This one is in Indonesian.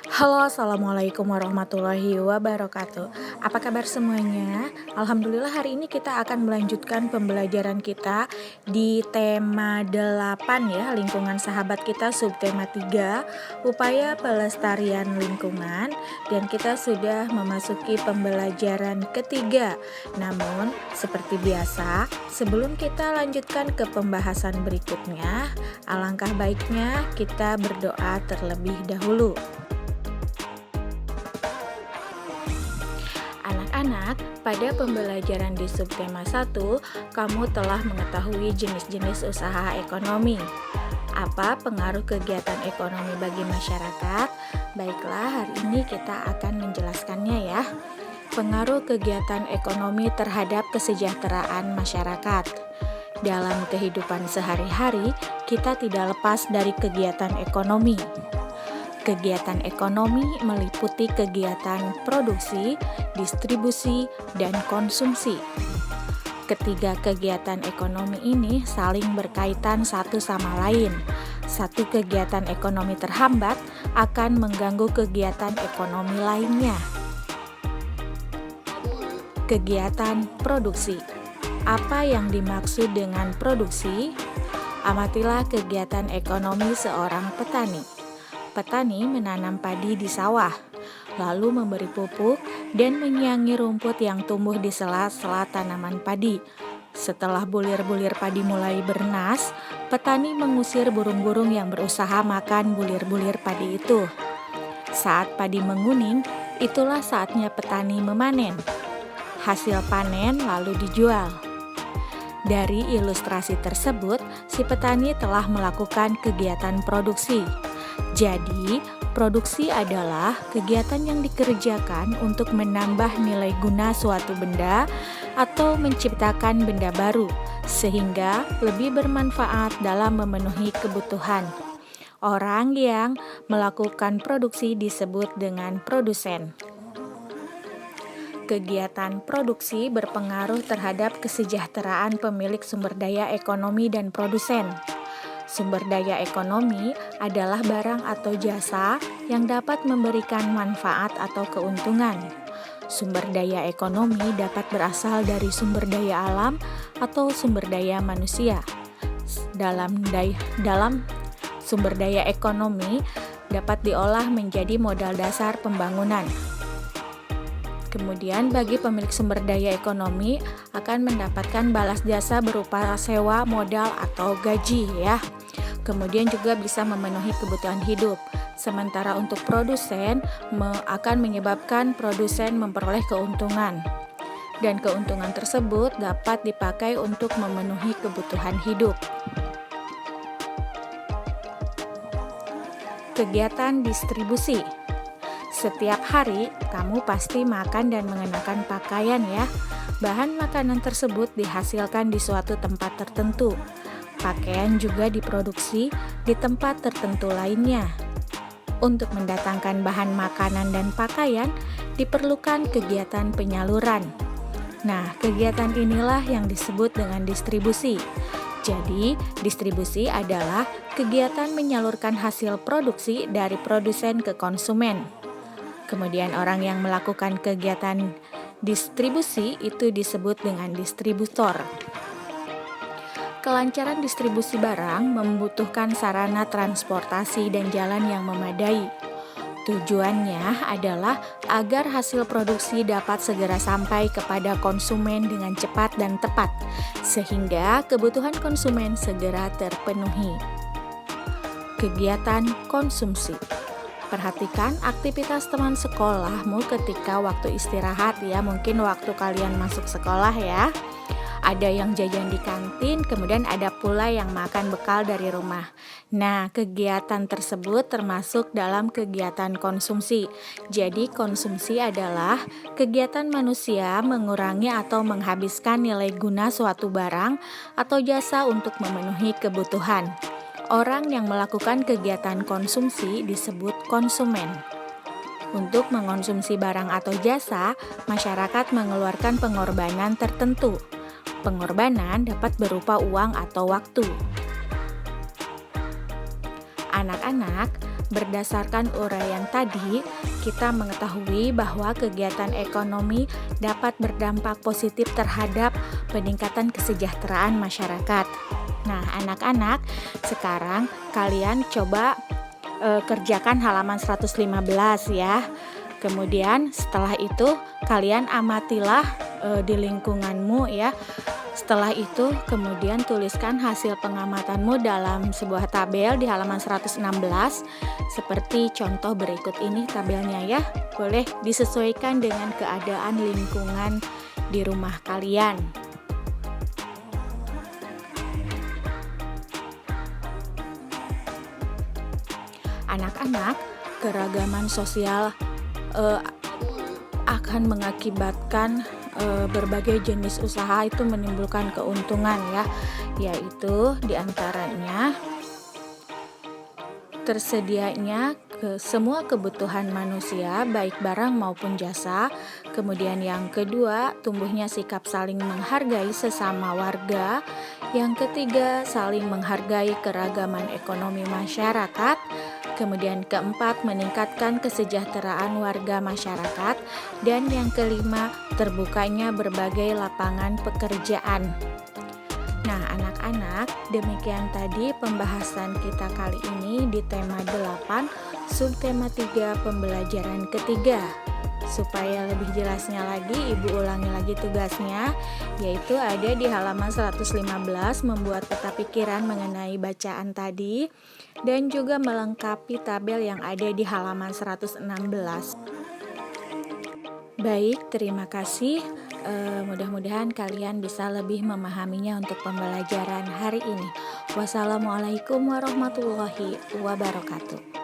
Halo, assalamualaikum warahmatullahi wabarakatuh. Apa kabar semuanya? Alhamdulillah hari ini kita akan melanjutkan pembelajaran kita di tema 8 ya, lingkungan sahabat kita subtema 3, upaya pelestarian lingkungan, dan kita sudah memasuki pembelajaran ketiga. Namun, seperti biasa, sebelum kita lanjutkan ke pembahasan berikutnya, alangkah baiknya kita berdoa terlebih dahulu. Anak-anak, pada pembelajaran di subtema 1, kamu telah mengetahui jenis-jenis usaha ekonomi. Apa pengaruh kegiatan ekonomi bagi masyarakat? Baiklah, hari ini kita akan menjelaskannya ya. Pengaruh kegiatan ekonomi terhadap kesejahteraan masyarakat. Dalam kehidupan sehari-hari, kita tidak lepas dari kegiatan ekonomi. Kegiatan ekonomi meliputi kegiatan produksi, distribusi, dan konsumsi. Ketiga kegiatan ekonomi ini saling berkaitan satu sama lain. Satu kegiatan ekonomi terhambat akan mengganggu kegiatan ekonomi lainnya. Kegiatan produksi. Apa yang dimaksud dengan produksi? Amatilah kegiatan ekonomi seorang petani. Petani menanam padi di sawah, lalu memberi pupuk dan menyiangi rumput yang tumbuh di sela-sela tanaman padi. Setelah bulir-bulir padi mulai bernas, petani mengusir burung-burung yang berusaha makan bulir-bulir padi itu. Saat padi menguning, itulah saatnya petani memanen. Hasil panen lalu dijual. Dari ilustrasi tersebut, si petani telah melakukan kegiatan produksi. Jadi, produksi adalah kegiatan yang dikerjakan untuk menambah nilai guna suatu benda atau menciptakan benda baru, sehingga lebih bermanfaat dalam memenuhi kebutuhan. Orang yang melakukan produksi disebut dengan produsen. Kegiatan produksi berpengaruh terhadap kesejahteraan pemilik sumber daya ekonomi dan produsen. Sumber daya ekonomi adalah barang atau jasa yang dapat memberikan manfaat atau keuntungan. Sumber daya ekonomi dapat berasal dari sumber daya alam atau sumber daya manusia. Dalam sumber daya ekonomi dapat diolah menjadi modal dasar pembangunan. Kemudian bagi pemilik sumber daya ekonomi akan mendapatkan balas jasa berupa sewa, modal, atau gaji ya. Kemudian juga bisa memenuhi kebutuhan hidup. Sementara untuk produsen akan menyebabkan produsen memperoleh keuntungan. Dan keuntungan tersebut dapat dipakai untuk memenuhi kebutuhan hidup. Kegiatan distribusi. Setiap hari, kamu pasti makan dan mengenakan pakaian ya. Bahan makanan tersebut dihasilkan di suatu tempat tertentu. Pakaian juga diproduksi di tempat tertentu lainnya. Untuk mendatangkan bahan makanan dan pakaian, diperlukan kegiatan penyaluran. Nah, kegiatan inilah yang disebut dengan distribusi. Jadi, distribusi adalah kegiatan menyalurkan hasil produksi dari produsen ke konsumen. Kemudian orang yang melakukan kegiatan distribusi itu disebut dengan distributor. Kelancaran distribusi barang membutuhkan sarana transportasi dan jalan yang memadai. Tujuannya adalah agar hasil produksi dapat segera sampai kepada konsumen dengan cepat dan tepat, sehingga kebutuhan konsumen segera terpenuhi. Kegiatan konsumsi. Perhatikan aktivitas teman sekolahmu ketika waktu istirahat ya, mungkin waktu kalian masuk sekolah ya. Ada yang jajan di kantin, kemudian ada pula yang makan bekal dari rumah. Nah, kegiatan tersebut termasuk dalam kegiatan konsumsi. Jadi, konsumsi adalah kegiatan manusia mengurangi atau menghabiskan nilai guna suatu barang atau jasa untuk memenuhi kebutuhan. Orang yang melakukan kegiatan konsumsi disebut konsumen. Untuk mengonsumsi barang atau jasa, masyarakat mengeluarkan pengorbanan tertentu. Pengorbanan dapat berupa uang atau waktu. Anak-anak, Berdasarkan uraian tadi, kita mengetahui bahwa kegiatan ekonomi dapat berdampak positif terhadap peningkatan kesejahteraan masyarakat. Nah, anak-anak, sekarang kalian coba kerjakan halaman 115 ya. Kemudian setelah itu kalian amatilah di lingkunganmu ya. Setelah itu kemudian tuliskan hasil pengamatanmu dalam sebuah tabel di halaman 116 seperti contoh berikut ini tabelnya ya. Boleh disesuaikan dengan keadaan lingkungan di rumah kalian. Anak-anak, keragaman sosial akan mengakibatkan berbagai jenis usaha itu menimbulkan keuntungan ya, yaitu diantaranya tersedianya semua kebutuhan manusia baik barang maupun jasa. Kemudian yang kedua, tumbuhnya sikap saling menghargai sesama warga. Yang ketiga, saling menghargai keragaman ekonomi masyarakat. Kemudian keempat, meningkatkan kesejahteraan warga masyarakat. Dan yang kelima, terbukanya berbagai lapangan pekerjaan. Nah, anak-anak, demikian tadi pembahasan kita kali ini di tema 8, subtema 3, pembelajaran ketiga. Supaya lebih jelasnya lagi, Ibu ulangi lagi tugasnya, yaitu ada di halaman 115, membuat peta pikiran mengenai bacaan tadi, dan juga melengkapi tabel yang ada di halaman 116. Baik, terima kasih. Mudah-mudahan kalian bisa lebih memahaminya untuk pembelajaran hari ini. Wassalamualaikum warahmatullahi wabarakatuh.